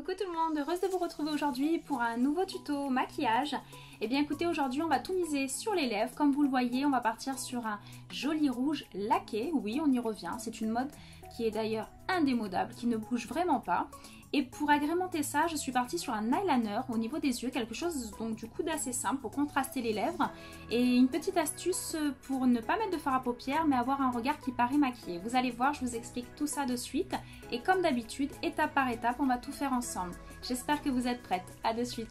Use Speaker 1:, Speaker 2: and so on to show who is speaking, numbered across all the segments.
Speaker 1: Coucou tout le monde, heureuse de vous retrouver aujourd'hui pour un nouveau tuto maquillage. Et bien écoutez, aujourd'hui on va tout miser sur les lèvres. Comme vous le voyez, on va partir sur un joli rouge laqué. Oui, on y revient, c'est une mode qui est d'ailleurs indémodable, qui ne bouge vraiment pas. Et pour agrémenter ça, je suis partie sur un eyeliner au niveau des yeux, quelque chose donc du coup d'assez simple pour contraster les lèvres. Et une petite astuce pour ne pas mettre de fard à paupières mais avoir un regard qui paraît maquillé. Vous allez voir, je vous explique tout ça de suite. Et comme d'habitude, étape par étape, on va tout faire ensemble. J'espère que vous êtes prêtes. À de suite.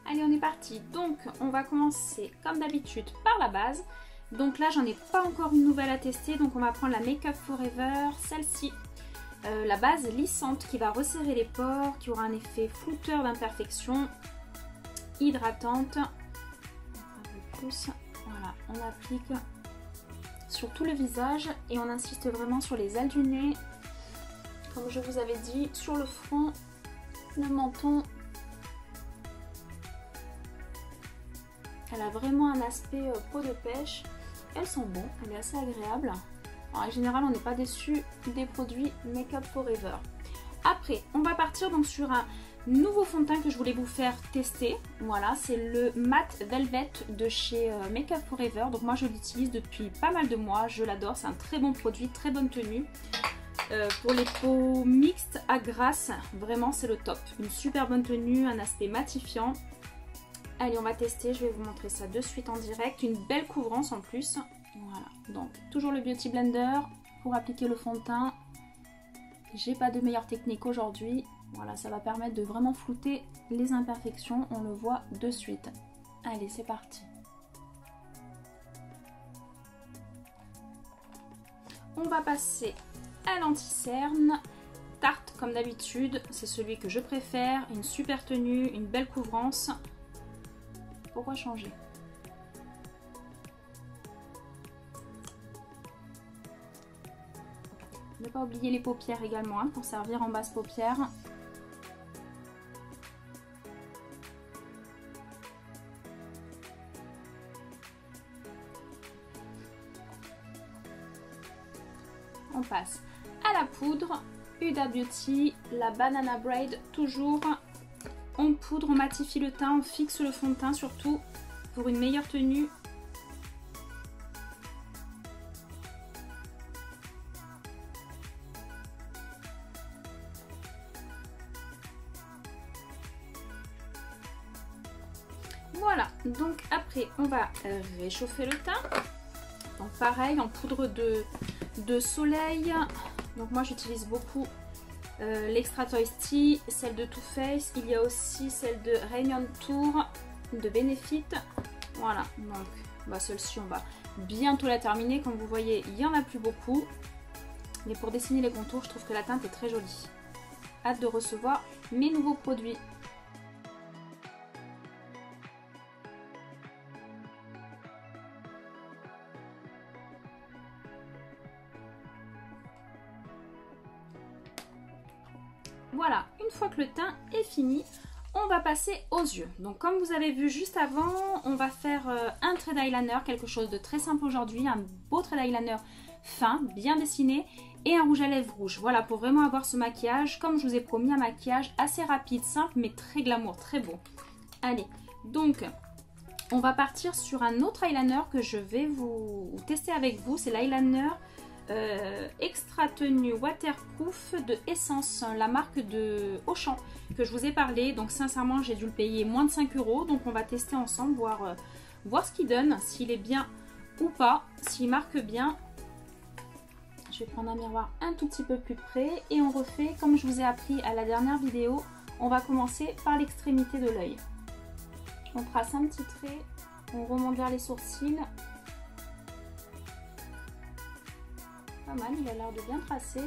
Speaker 1: Allez, on est parti. Donc, on va commencer comme d'habitude par la base. Donc là, j'en ai pas encore une nouvelle à tester. Donc on va prendre la Make Up Forever, celle-ci. La base lissante qui va resserrer les pores, qui aura un effet flouteur d'imperfection, hydratante. Un peu plus. Voilà, on applique sur tout le visage et on insiste vraiment sur les ailes du nez, comme je vous avais dit, sur le front, le menton. Elle a vraiment un aspect peau de pêche. Elles sont bonnes, elle est assez agréable. En général, on n'est pas déçu des produits Make Up Forever. Après, on va partir donc sur un nouveau fond de teint que je voulais vous faire tester. Voilà, c'est le Matte Velvet de chez Make Up Forever. Donc moi, je l'utilise depuis pas mal de mois. Je l'adore, c'est un très bon produit, très bonne tenue. Pour les peaux mixtes à grasse, vraiment, c'est le top. Une super bonne tenue, un aspect matifiant. Allez, on va tester. Je vais vous montrer ça de suite en direct. Une belle couvrance en plus. Voilà, donc toujours le Beauty Blender pour appliquer le fond de teint. J'ai pas de meilleure technique aujourd'hui. Voilà, ça va permettre de vraiment flouter les imperfections. On le voit de suite. Allez, c'est parti. On va passer à l'anti-cerne. Tarte comme d'habitude, c'est celui que je préfère. Une super tenue, une belle couvrance. Pourquoi changer ? Ne pas oublier les paupières également hein, pour servir en basse paupière. On passe à la poudre. Huda Beauty, la Banana Braid toujours. On poudre, on matifie le teint, on fixe le fond de teint surtout pour une meilleure tenue. Voilà, donc après on va réchauffer le teint. Donc pareil en poudre de soleil. Donc moi j'utilise beaucoup l'Extra Toasty, celle de Too Faced. Il y a aussi celle de Rain on Tour de Benefit. Voilà, donc bah, celle-ci on va bientôt la terminer. Comme vous voyez, il n'y en a plus beaucoup. Mais pour dessiner les contours, je trouve que la teinte est très jolie. Hâte de recevoir mes nouveaux produits. Voilà, une fois que le teint est fini, on va passer aux yeux. Donc comme vous avez vu juste avant, on va faire un trait d'eyeliner, quelque chose de très simple aujourd'hui, un beau trait d'eyeliner fin, bien dessiné et un rouge à lèvres rouge. Voilà, pour vraiment avoir ce maquillage, comme je vous ai promis, un maquillage assez rapide, simple mais très glamour, très beau. Allez, donc on va partir sur un autre eyeliner que je vais vous tester avec vous, c'est l'eyeliner Extra Tenue Waterproof de Essence, la marque de Auchan que je vous ai parlé. Donc sincèrement j'ai dû le payer moins de 5 €. Donc on va tester ensemble, voir ce qu'il donne, s'il est bien ou pas, s'il marque bien. Je vais prendre un miroir un tout petit peu plus près et on refait comme je vous ai appris à la dernière vidéo. On va commencer par l'extrémité de l'œil. On trace un petit trait, on remonte vers les sourcils. Pas mal, il a l'air de bien tracer.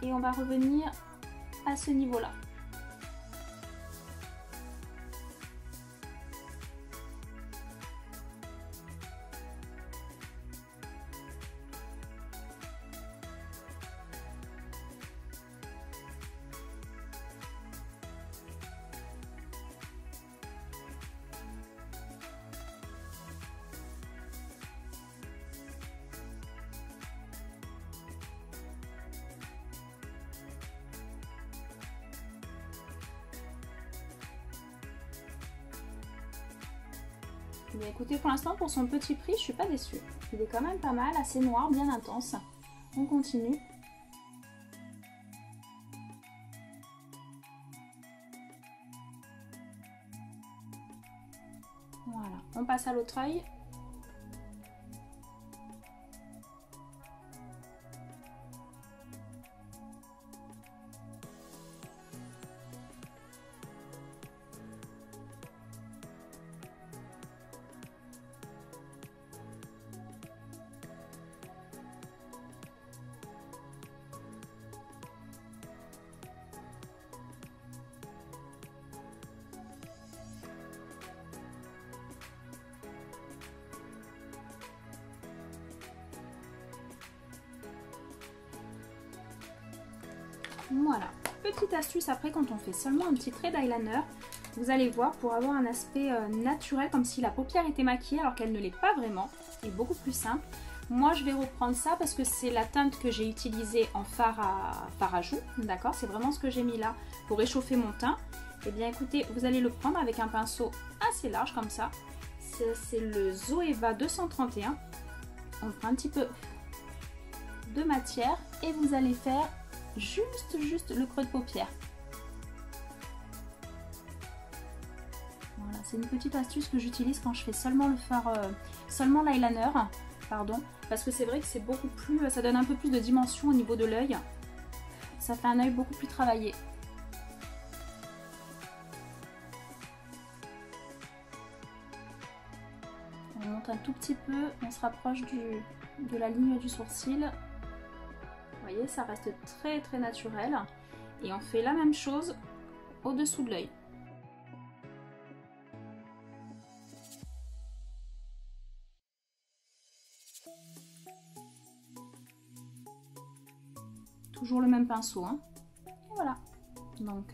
Speaker 1: Et on va revenir à ce niveau-là. Mais écoutez, pour l'instant, pour son petit prix, je suis pas déçue. Il est quand même pas mal, assez noir, bien intense. On continue. Voilà, on passe à l'autre œil. Voilà, petite astuce après quand on fait seulement un petit trait d'eyeliner, vous allez voir, pour avoir un aspect naturel, comme si la paupière était maquillée alors qu'elle ne l'est pas vraiment, et beaucoup plus simple. Moi je vais reprendre ça parce que c'est la teinte que j'ai utilisée en fard à joues, d'accord? C'est vraiment ce que j'ai mis là pour réchauffer mon teint. Et bien écoutez, vous allez le prendre avec un pinceau assez large comme ça. C'est le Zoeva 231. On prend un petit peu de matière et vous allez faire juste le creux de paupière. Voilà, c'est une petite astuce que j'utilise quand je fais seulement le fard, seulement l'eyeliner, pardon, parce que c'est vrai que c'est beaucoup plus, ça donne un peu plus de dimension au niveau de l'œil. Ça fait un œil beaucoup plus travaillé. On monte un tout petit peu, on se rapproche de la ligne du sourcil. Vous voyez, ça reste très naturel. Et on fait la même chose au-dessous de l'œil. Toujours le même pinceau, hein. Et voilà. Donc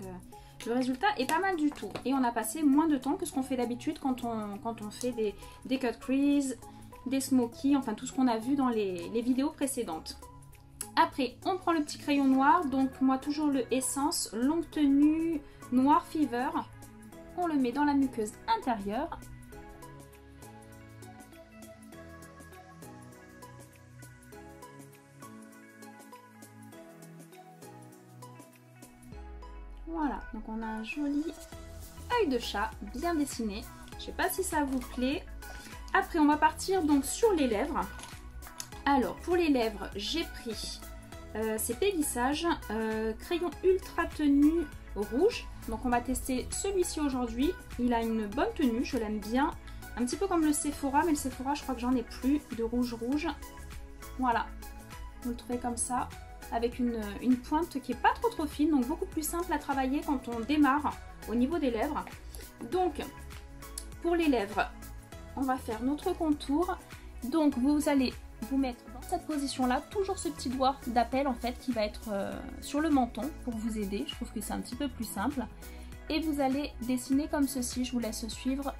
Speaker 1: le résultat est pas mal du tout. Et on a passé moins de temps que ce qu'on fait d'habitude quand on fait des cut crease, des smoky, enfin tout ce qu'on a vu dans les vidéos précédentes. Après, on prend le petit crayon noir, donc moi toujours le Essence Longue Tenue Noir Fever. On le met dans la muqueuse intérieure. Voilà, donc on a un joli œil de chat bien dessiné. Je sais pas si ça vous plaît. Après, on va partir donc sur les lèvres. Alors, pour les lèvres, j'ai pris c'est Peggy Sage, crayon ultra tenue rouge. Donc on va tester celui-ci aujourd'hui. Il a une bonne tenue, je l'aime bien. Un petit peu comme le Sephora, mais le Sephora, je crois que j'en ai plus de rouge. Voilà, vous le trouvez comme ça, avec une pointe qui est pas trop fine, donc beaucoup plus simple à travailler quand on démarre au niveau des lèvres. Donc, pour les lèvres, on va faire notre contour. Donc vous allez vous mettre dans cette position là, toujours ce petit doigt d'appel en fait qui va être sur le menton pour vous aider. Je trouve que c'est un petit peu plus simple. Et vous allez dessiner comme ceci, je vous laisse suivre.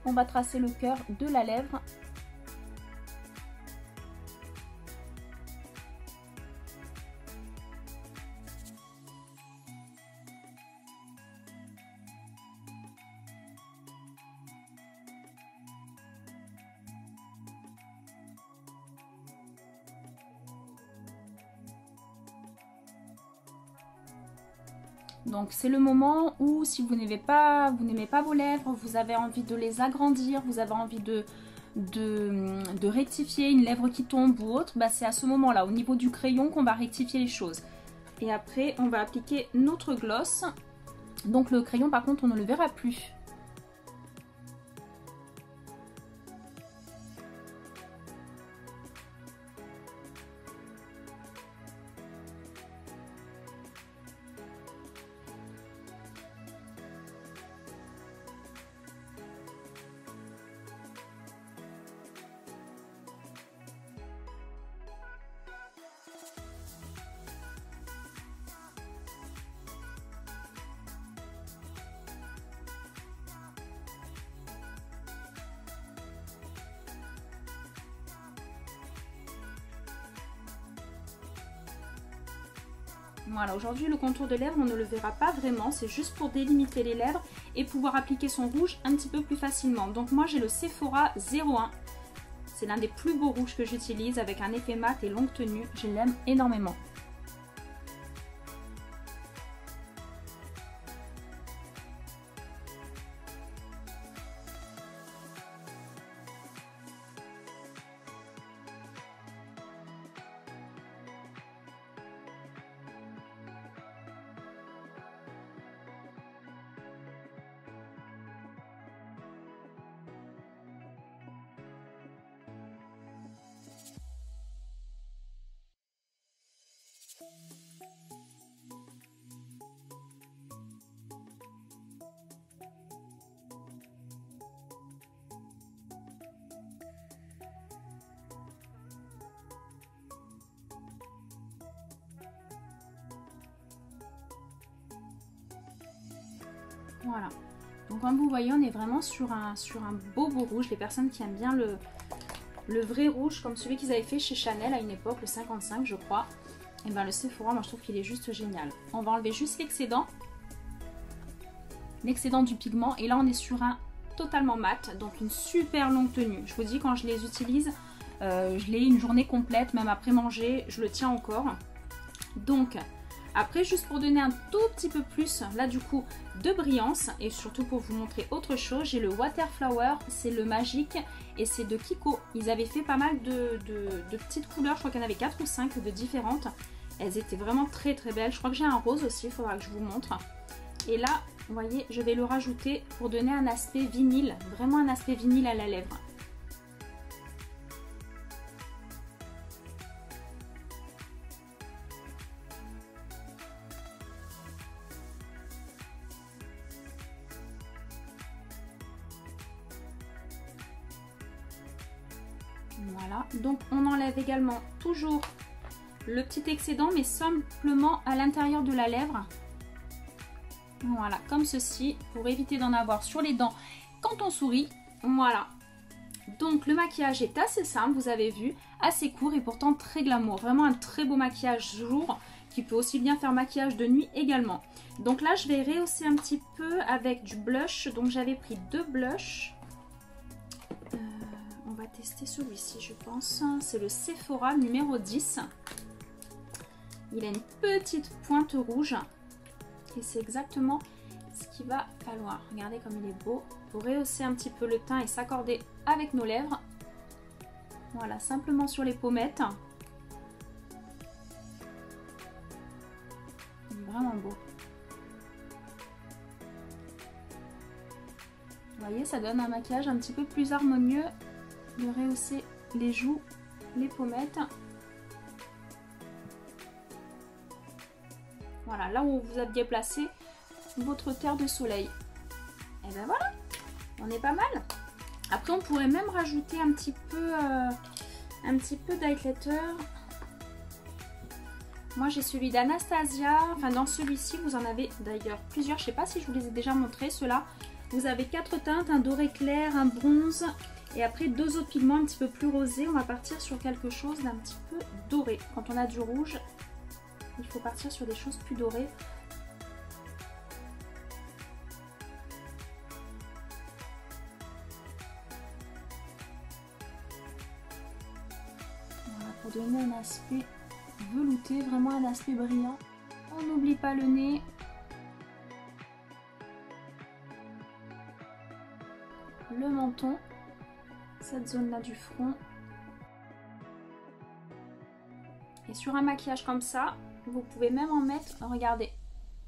Speaker 1: On va tracer le cœur de la lèvre. Donc c'est le moment où si vous n'aimez pas vos lèvres, vous avez envie de les agrandir, vous avez envie de rectifier une lèvre qui tombe ou autre, bah c'est à ce moment-là, au niveau du crayon, qu'on va rectifier les choses. Et après, on va appliquer notre gloss. Donc le crayon, par contre, on ne le verra plus. Voilà, aujourd'hui le contour de lèvres on ne le verra pas vraiment, c'est juste pour délimiter les lèvres et pouvoir appliquer son rouge un petit peu plus facilement. Donc moi j'ai le Sephora 01, c'est l'un des plus beaux rouges que j'utilise avec un effet mat et longue tenue, je l'aime énormément. Voilà, donc comme vous voyez on est vraiment sur un beau rouge. Les personnes qui aiment bien le vrai rouge comme celui qu'ils avaient fait chez Chanel à une époque, le 55 je crois, et bien le Sephora moi je trouve qu'il est juste génial. On va enlever juste l'excédent du pigment et là on est sur un totalement mat, donc une super longue tenue. Je vous dis quand je les utilise, je l'ai une journée complète, même après manger, je le tiens encore. Donc après, juste pour donner un tout petit peu plus, là du coup, de brillance, et surtout pour vous montrer autre chose, j'ai le Waterflower, c'est le magique, et c'est de Kiko. Ils avaient fait pas mal de petites couleurs, je crois qu'il y en avait 4 ou 5 de différentes. Elles étaient vraiment très très belles. Je crois que j'ai un rose aussi, il faudra que je vous montre. Et là, vous voyez, je vais le rajouter pour donner un aspect vinyle, vraiment un aspect vinyle à la lèvre. Voilà, donc on enlève également toujours le petit excédent, mais simplement à l'intérieur de la lèvre. Voilà, comme ceci, pour éviter d'en avoir sur les dents quand on sourit. Voilà, donc le maquillage est assez simple, vous avez vu, assez court et pourtant très glamour. Vraiment un très beau maquillage jour, qui peut aussi bien faire maquillage de nuit également. Donc là, je vais rehausser un petit peu avec du blush. Donc j'avais pris 2 blushs. On va tester celui-ci, je pense. C'est le Sephora numéro 10. Il a une petite pointe rouge. Et c'est exactement ce qu'il va falloir. Regardez comme il est beau. Pour rehausser un petit peu le teint et s'accorder avec nos lèvres. Voilà, simplement sur les pommettes. Il est vraiment beau. Vous voyez, ça donne un maquillage un petit peu plus harmonieux. De rehausser les joues, les pommettes. Voilà, là où vous aviez placé votre terre de soleil. Et ben voilà, on est pas mal. Après, on pourrait même rajouter un petit peu d'highlighter. Moi, j'ai celui d'Anastasia. Enfin, dans celui-ci, vous en avez d'ailleurs plusieurs. Je sais pas si je vous les ai déjà montrés, ceux-là. Vous avez 4 teintes, un doré clair, un bronze. Et après 2 autres pigments un petit peu plus rosés, on va partir sur quelque chose d'un petit peu doré. Quand on a du rouge, il faut partir sur des choses plus dorées. Voilà, pour donner un aspect velouté, vraiment un aspect brillant. On n'oublie pas le nez. Le menton. Cette zone là du front. Et sur un maquillage comme ça, vous pouvez même en mettre, regardez,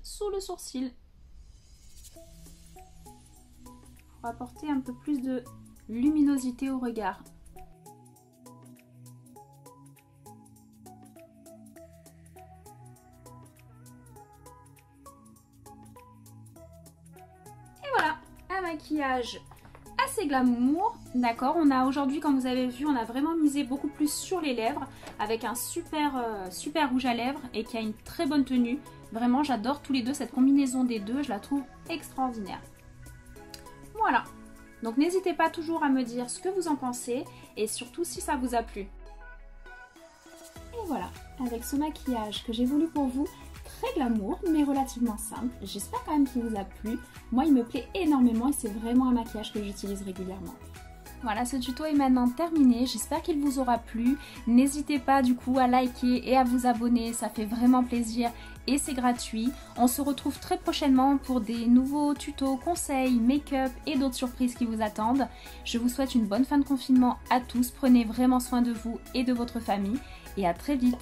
Speaker 1: sous le sourcil pour apporter un peu plus de luminosité au regard. Et voilà, un maquillage assez glamour, d'accord. On a aujourd'hui, comme vous avez vu, on a vraiment misé beaucoup plus sur les lèvres avec un super rouge à lèvres et qui a une très bonne tenue. Vraiment, j'adore tous les deux, cette combinaison des deux, je la trouve extraordinaire. Voilà, donc n'hésitez pas toujours à me dire ce que vous en pensez et surtout si ça vous a plu. Et voilà. avec ce maquillage que j'ai voulu pour vous, très glamour mais relativement simple. J'espère quand même qu'il vous a plu. Moi il me plaît énormément et c'est vraiment un maquillage que j'utilise régulièrement. Voilà, ce tuto est maintenant terminé, j'espère qu'il vous aura plu. N'hésitez pas du coup à liker et à vous abonner, ça fait vraiment plaisir et c'est gratuit. On se retrouve très prochainement pour des nouveaux tutos, conseils, make-up et d'autres surprises qui vous attendent. Je vous souhaite une bonne fin de confinement à tous, prenez vraiment soin de vous et de votre famille et à très vite.